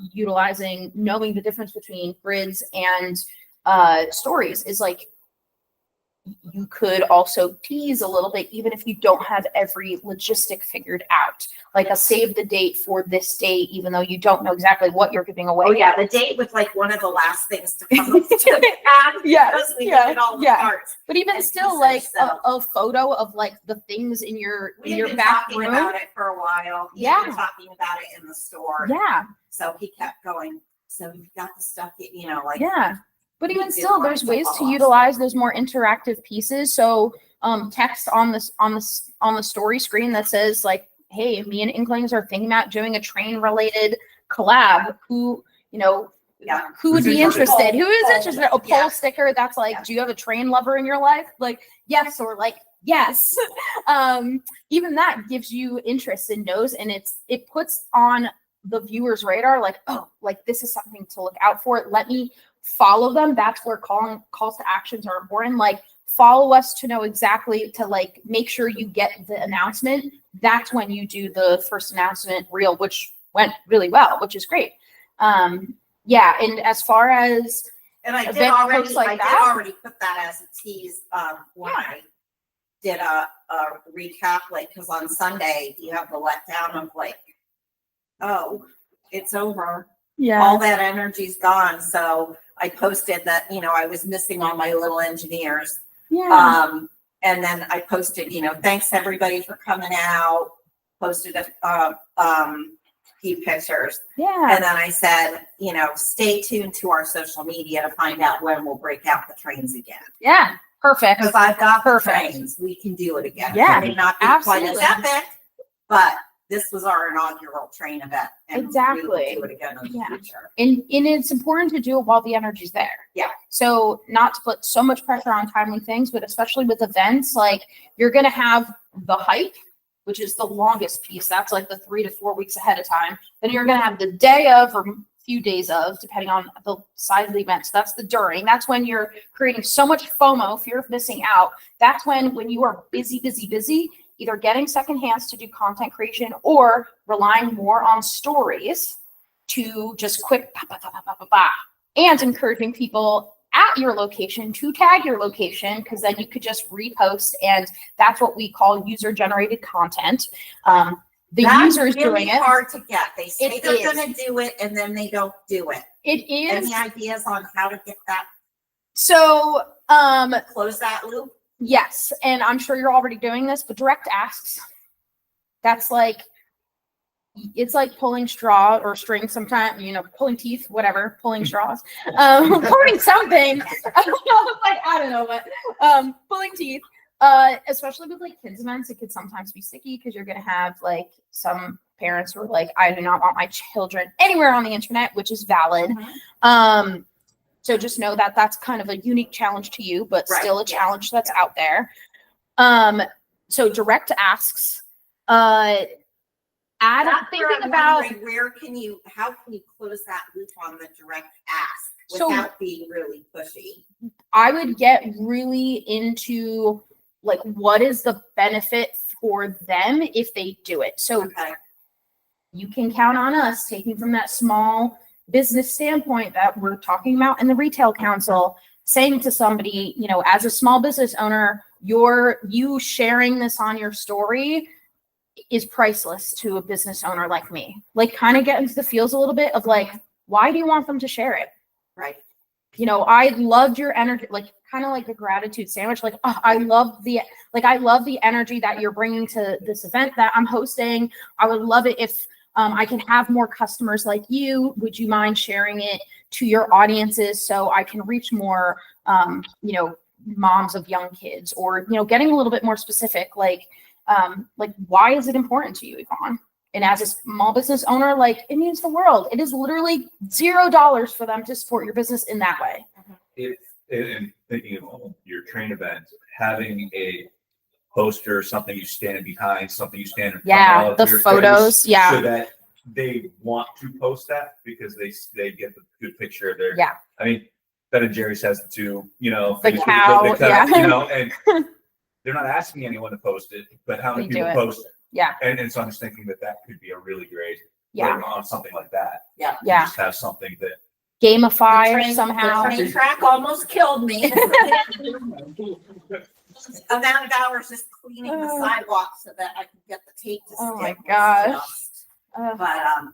knowing the difference between grids and stories is like, you could also tease a little bit, even if you don't have every logistic figured out, like a save the date for this date, even though you don't know exactly what you're giving away. Oh yeah, the date was like one of the last things to come up to the ad because we did all the parts. But even And still, pieces, like so- a photo of like the things in your We had been back talking room. about it for a while. He had been talking about it in the store. Yeah, So he kept going. So you've got the stuff, yeah. But even did still, want there's to ways to follow. utilize those more interactive pieces. So text on the story screen that says like, hey, me and Inklings are thinking about doing a train related collab. Who who would Who's be interested? Who is Poll. interested? A poll Yeah. sticker that's like, Yeah. do you have a train lover in your life? Like, yes, or like, Yes. Even that gives you interest and knows, and it puts on the viewer's radar, like, oh, like this is something to look out for. Let me follow them. That's where calls to actions are important. Like, follow us to know exactly, to like make sure you get the announcement. That's when you do the first announcement reel, which went really well, which is great. Yeah, and as far as And I did event already, posts like I did that? already put that as a tease, when Yeah. I did a recap, like, cause on Sunday you have the letdown of like, oh, it's over. All that energy's gone. So I posted that, I was missing all my little engineers. And then I posted, thanks everybody for coming out, posted a few pictures. Yeah. And then I said, stay tuned to our social media to find out when we'll break out the trains again. Yeah. Perfect. Because I've got the Perfect. trains, we can do it again. Yeah, It may not be quite as absolutely. epic, but this was our inaugural train event. And Exactly. we will do it again in the Yeah. future. And it's important to do it while the energy's there. Yeah. So not to put so much pressure on timely things, but especially with events, like you're going to have the hype, which is the longest piece. That's like the 3 to 4 weeks ahead of time. Then you're going to have the day of or few days of, depending on the size of the event. So that's the during. That's when you're creating so much FOMO, fear of missing out. That's when you are busy, either getting second hands to do content creation or relying more on stories to just quick and encouraging people at your location to tag your location, because then you could just repost, and that's what we call user generated content. The That's users really doing it. hard to get. They say It they're is. gonna do it and then they don't do it. It is. Any ideas on how to get that, So, close that loop? yes, and I'm sure you're already doing this, but direct asks. That's like, it's like pulling straw or string sometimes, pulling teeth, whatever, pulling straws, pulling something. I don't know what, pulling teeth. Especially with like kids events, it could sometimes be sticky because you're going to have like some parents who are like, I do not want my children anywhere on the internet, which is valid. So just know that that's kind of a unique challenge to you, but Right, still a yeah, challenge that's out there. So direct asks, That's where thinking I'm about, wondering, how can you close that loop on the direct ask So- without being really pushy? I would get really into like, what is the benefit for them if they do it? So Okay, you can count on us taking from that small business standpoint that we're talking about in the retail council, saying to somebody, as a small business owner, you sharing this on your story is priceless to a business owner like me. Like, kind of get into the feels a little bit of like, why do you want them to share it? right. I loved your energy, like kind of like the gratitude sandwich. Like, oh, I love the energy that you're bringing to this event that I'm hosting. I would love it if I can have more customers like you. Would you mind sharing it to your audiences so I can reach more, moms of young kids, or, getting a little bit more specific, like why is it important to you, Yvonne? And as a small business owner, like, it means the world. It is literally $0 for them to support your business in that way. And thinking of your train event, having a poster, something you stand behind, something you stand in front Yeah, of, the your photos, face, yeah. so that they want to post that because they get the good picture of their. Yeah. I mean, Ben and Jerry's has the two, The things with cow, the yeah. and they're not asking anyone to post it, but how many They do people it. post it? Yeah. And so I'm just thinking that could be a really great Yeah. thing on something like that. Yeah. You Yeah. Just have something that. Gamify somehow. The train track almost killed me. Amount of hours just cleaning the sidewalk so that I could get the tape to stick. Oh my was gosh. just- Uh, But,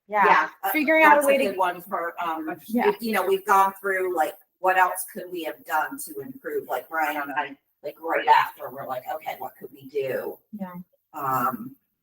yeah. Figuring out a that's way a to, good one for, Yeah. we've gone through, like, what else could we have done to improve? Like Brian and I, like right after, we're like, okay, what could we do? Yeah.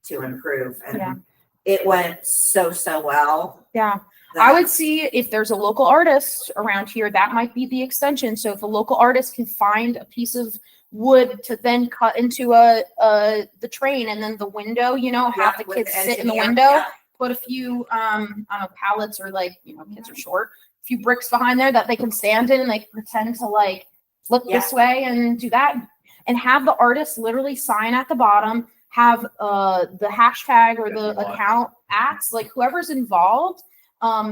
To improve, Yeah. and it went so well. yeah. that- I would see if there's a local artist around here, that might be the extension. So if a local artist can find a piece of wood to then cut into the train, and then the window, have the with kids sit in the engineer, window, yeah. put a few, I don't know, pallets, or like, kids are short, a few bricks behind there that they can stand in, and they can pretend to like look Yeah. this way and do that. and have the artist literally sign at the bottom, have the hashtag or the account acts, like whoever's involved,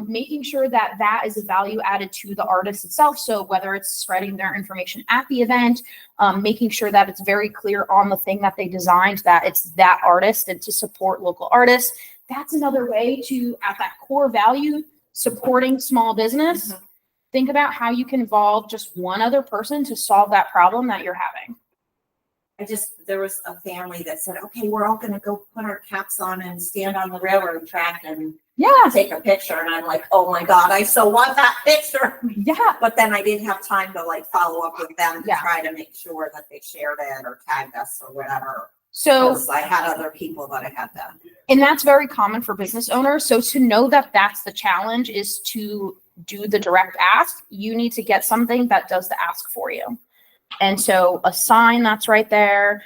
making sure that that is a value added to the artist itself. So whether it's spreading their information at the event, making sure that it's very clear on the thing that they designed that it's that artist and to support local artists. That's another way to, at that core value, supporting small business. Mhm. Think about how you can involve just one other person to solve that problem that you're having. There was a family that said, okay, we're all gonna go put our caps on and stand on the railroad track and Yeah, take a picture. And I'm like, oh my God, I so want that picture. yeah, But then I didn't have time to like follow up with them to Yeah. try to make sure that they shared it or tagged us or whatever. so, 'Cause I had other people that I had to. and that's very common for business owners. So to know that that's the challenge is to do the direct ask. You need to get something that does the ask for you. And so a sign that's right there,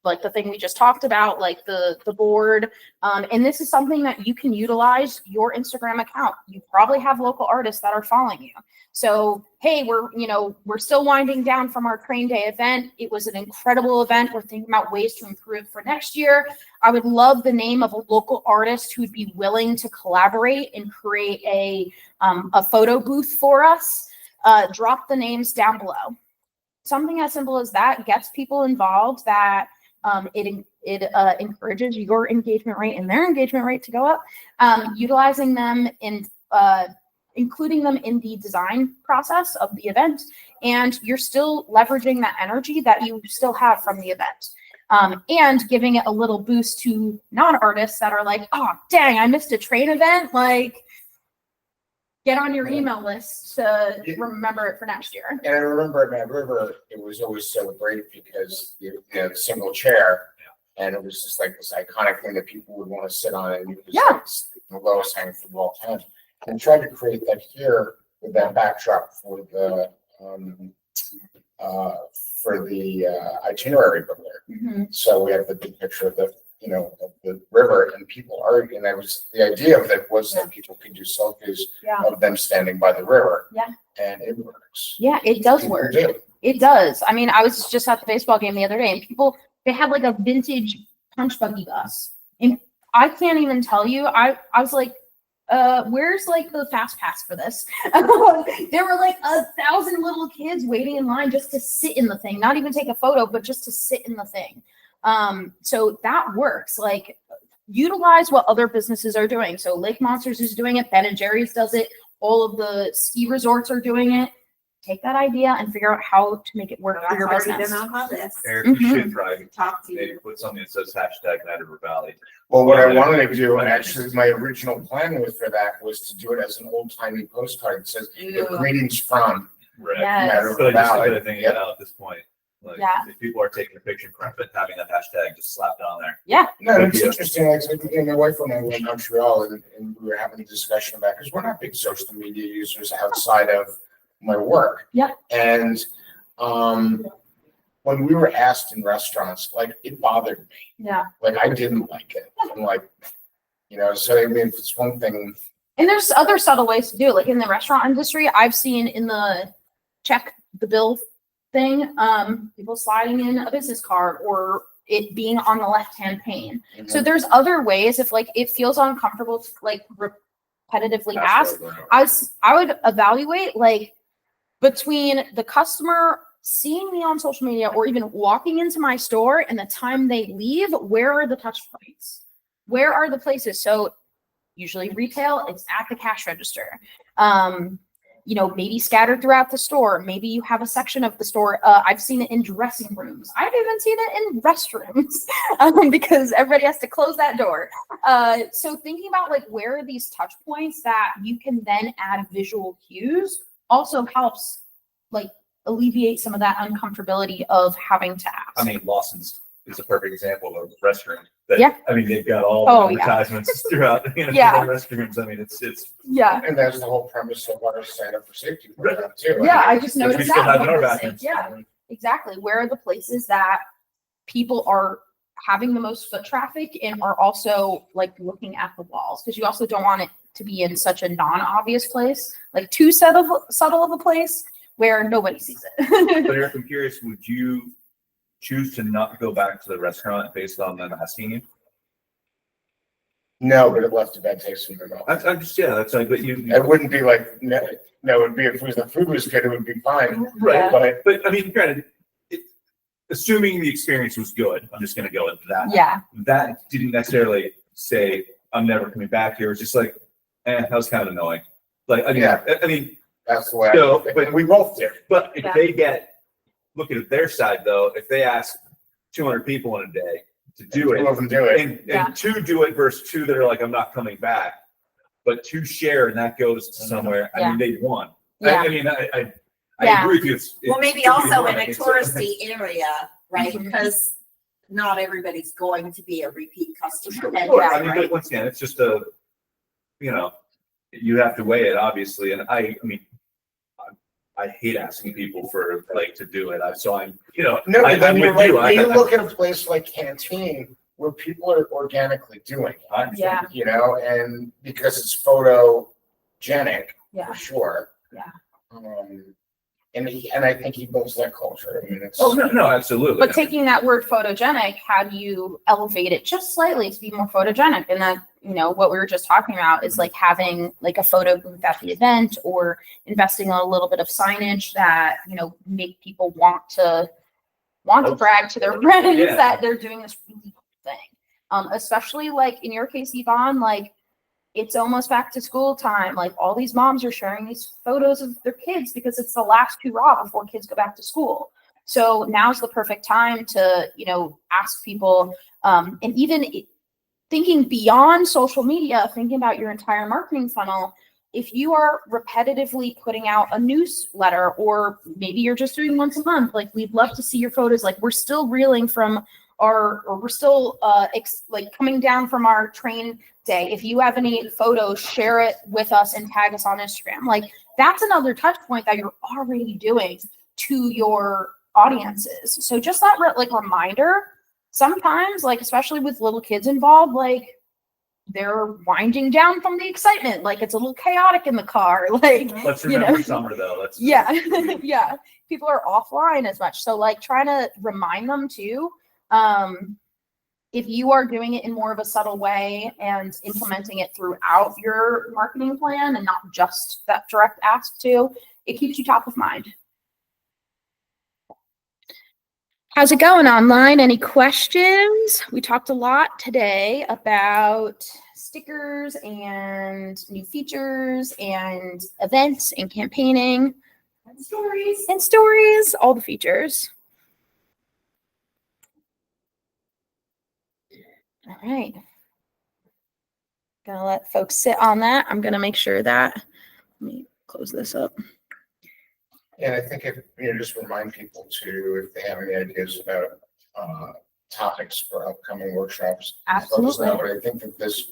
like the thing we just talked about, like the board. And this is something that you can utilize your Instagram account. You probably have local artists that are following you. So, hey, we're still winding down from our Crane Day event. It was an incredible event. We're thinking about ways to improve for next year. I would love the name of a local artist who'd be willing to collaborate and create a photo booth for us. Drop the names down below. Something as simple as that gets people involved, that it encourages your engagement rate and their engagement rate to go up. Utilizing them in including them in the design process of the event, and you're still leveraging that energy that you still have from the event. And giving it a little boost to non-artists that are like, oh, dang, I missed a train event. Like, get on your email list to remember it for next year. And I remember at Mad River, it was always so great because you had a single chair, and it was just like this iconic thing that people would want to sit on, and it was Yeah. like the lowest hanging fruit of all time. And tried to create that here with that backdrop for the itinerary book there. Mhm. So we have the big picture of the river, and people are, and that was the idea of it, was that people could do selfies Yeah. of them standing by the river. Yeah. And it works. Yeah, it does People work. do. It does. I mean, I was just at the baseball game the other day, and people, they had like a vintage punch buggy bus. And I can't even tell you, I was like, where's like the fast pass for this? There were like 1,000 little kids waiting in line just to sit in the thing, not even take a photo, but just to sit in the thing. So that works. Like, utilize what other businesses are doing. So Lake Monsters is doing it. Ben and Jerry's does it. All of the ski resorts are doing it. Take that idea and figure out how to make it work for I've your already business. been on my list. Eric, you Mhm. should try, Talk to maybe you. put something that says hashtag Mad River Valley. Well, what I wanted to do, and actually my original plan was for that, was to do it as an old timey postcard that says, Ew. greetings from Right. Yes. Mad I River feel like just a Valley. good thing Yep. out at this point. Like, Yeah. if people are taking a picture from it, having that hashtag just slapped on there. No, it's Yeah. interesting, like, my wife and I were in Montreal, and we were having a discussion about, because we're not big social media users outside of my work. Yeah. And, when we were asked in restaurants, like, it bothered me, Yeah. like, I didn't like it, I'm like, so I mean, if it's one thing, And there's other subtle ways to do it. Like in the restaurant industry, I've seen in the check the bill thing, people sliding in a business card or it being on the left-hand pane. So there's other ways if like it feels uncomfortable to like repetitively ask. I would evaluate like between the customer seeing me on social media or even walking into my store and the time they leave, where are the touch points? Where are the places? So usually retail, it's at the cash register. Maybe scattered throughout the store. Maybe you have a section of the store. I've seen it in dressing rooms. I've even seen it in restrooms because everybody has to close that door. So thinking about like where are these touch points that you can then add visual cues also helps like alleviate some of that uncomfortability of having to ask. I mean, Lawson's is a perfect example of a restaurant. That, Yeah. I mean, they've got all Oh, the yeah. advertisements throughout, Yeah. the restrooms. I mean, it's Yeah. and that's the whole premise of our stand up for safety program too. Yeah, I just Which we noticed still that. have in our one was bathrooms. like, yeah, exactly. Where are the places that people are having the most foot traffic and are also like looking at the walls? Because you also don't want it to be in such a non-obvious place, like too subtle of a place where nobody sees it. But Eric, I'm curious, would you choose to not go back to the restaurant based on them asking you? No, but it left a bad taste in my mouth. I'm just, yeah, that's like, but you. It wouldn't be like, no, it would be if the food was good, it would be fine. Right, But but I mean, granted, assuming the experience was good, I'm just gonna go with that. Yeah. That didn't necessarily say, I'm never coming back here. It's just like, that was kind of annoying. Like, I mean, Yeah. I mean, that's the way. So, But but- we both did. but if Yeah. they get, looking at their side though, if they ask 200 people in a day to do Two it, of them do it. and Yeah. two do it versus two that are like, I'm not coming back, but two share and that goes to somewhere, I mean, they won. Yeah. I mean, I Yeah. agree with you. Well, maybe it's- also in a it's- touristy area, right? Mhm. Because not everybody's going to be a repeat customer. Of course, I mean, right? but once again, it's just you have to weigh it, obviously, and I mean, I hate asking people for like to do it. I'm, No, I- but then I'm you're with you. right. When you I- look at a place like Canteen where people are organically doing it, I understand. Yeah. and because it's photogenic, Yeah. for sure. Yeah. And I think he builds that culture. I mean, it's. Oh, no, absolutely. But taking that word photogenic, how do you elevate it just slightly to be more photogenic? And that, what we were just talking about is like having like a photo booth at the event or investing in a little bit of signage that, make people want to brag to their friends Yeah. that they're doing this really cool thing. Especially like in your case, Yvonne, like it's almost back to school time. Like all these moms are sharing these photos of their kids because it's the last hurrah before kids go back to school. So now's the perfect time to, ask people, and even thinking beyond social media, thinking about your entire marketing funnel. If you are repetitively putting out a newsletter, or maybe you're just doing once a month, like we'd love to see your photos. Like we're still reeling from we're still coming down from our train day. If you have any photos, share it with us and tag us on Instagram. Like that's another touch point that you're already doing to your audiences. So just that reminder, sometimes, like, especially with little kids involved, like they're winding down from the excitement. Like it's a little chaotic in the car. Like, Let's remember summer though. yeah. Yeah. People are offline as much. So like trying to remind them too, if you are doing it in more of a subtle way and implementing it throughout your marketing plan and not just that direct ask to, it keeps you top of mind. How's it going online? Any questions? We talked a lot today about stickers and new features and events and campaigning And stories. and stories, all the features. All right. Gonna let folks sit on that. I'm gonna make sure that, let me close this up. And I think if, just remind people to, if they have any ideas about, topics for upcoming workshops. let us know. Absolutely. But I think that this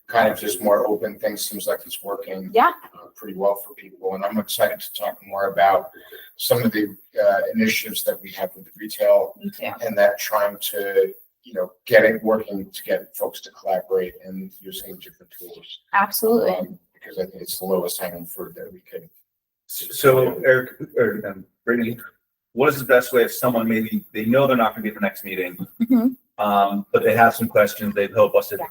kind of just more open thing seems like it's working. Yeah. Pretty well for people. And I'm excited to talk more about some of the, initiatives that we have with retail Me too. and that trying to, get it working to get folks to collaborate and using different tools. Absolutely. Because I think it's the lowest hanging fruit that we could. So Eric or Brittany, what is the best way if someone maybe they know they're not going to be at the next meeting, Mhm. but they have some questions, they help us. Yeah.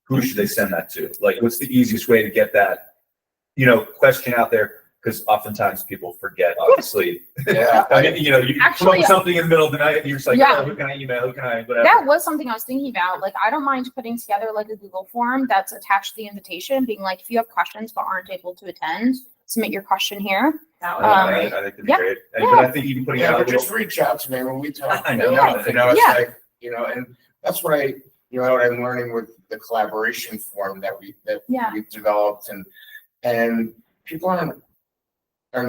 Who should they send that to? Like, what's the easiest way to get that, question out there? Because oftentimes people forget, obviously. Yeah. I mean, you come up Actually, with something in the middle of the night and you're just like, Yeah. oh, who can I email? Who can I, whatever. That was something I was thinking about. Like, I don't mind putting together like a Google form that's attached to the invitation, being like, if you have questions but aren't able to attend, submit your question here. That would I be think great. that'd be yeah, great. yeah. But I think even putting Yeah, out a but just little, reach out to me when we talk. I know. It's Yeah. like, and that's what what I'm learning with the collaboration form that Yeah. we've developed and people are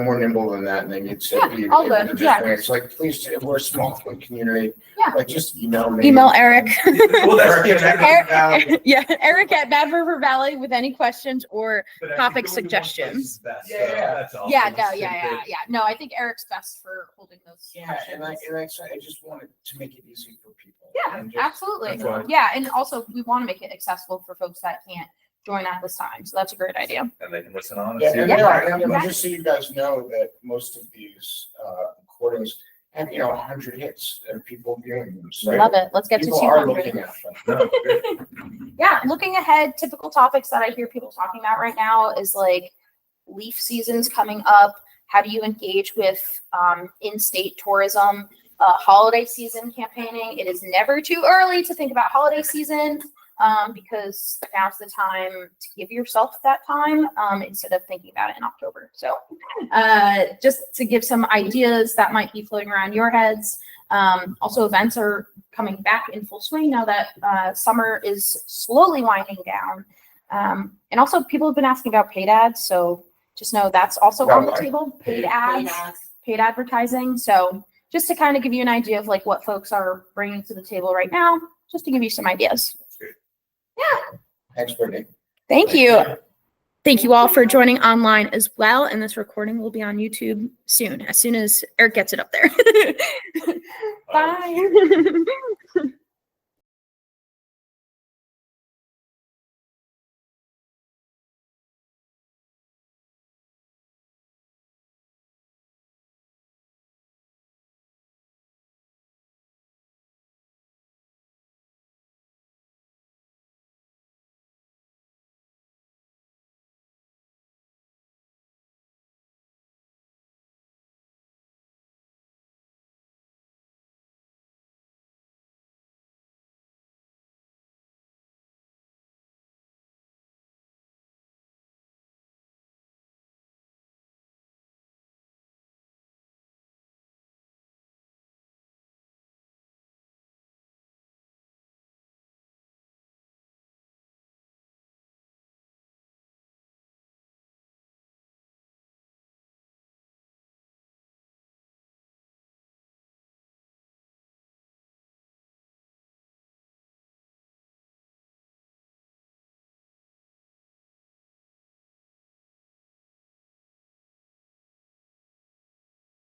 more nimble than that and they need to Yeah, be. all able to good, just yeah. bring it. It's like, please, if we're a small community, Yeah. like just email me. Email Eric. well, that's, Eric, yeah, Eric at Bad River Valley with any questions or but I think topic going to one place suggestions. is best, Yeah, so yeah. that's all. yeah, I no, just think yeah. that- No, I think Eric's best for holding those. Yeah, and I questions. just wanted to make it easy for people. Yeah, and just- absolutely. That's why- Yeah, and also we want to make it accessible for folks that can't join at this time. So that's a great idea. And they can listen on. Yeah, see and it. yeah, and exactly. just so you guys know that most of these recordings have, 100 hits and people viewing them. So Love it. Let's get to people are 200. looking at them. No, good. Yeah, looking ahead, typical topics that I hear people talking about right now is like leaf seasons coming up. How do you engage with in-state tourism? Holiday season campaigning. It is never too early to think about holiday season because now's the time to give yourself that time instead of thinking about it in October. So just to give some ideas that might be floating around your heads. Also, events are coming back in full swing now that summer is slowly winding down. And also, people have been asking about paid ads. So just know that's also on the table. Paid ads, paid advertising. So just to kind of give you an idea of like what folks are bringing to the table right now, just to give you some ideas. Yeah. Thanks, Brittany. Thank you. Thank you all for joining online as well. And this recording will be on YouTube soon as Eric gets it up there. Bye.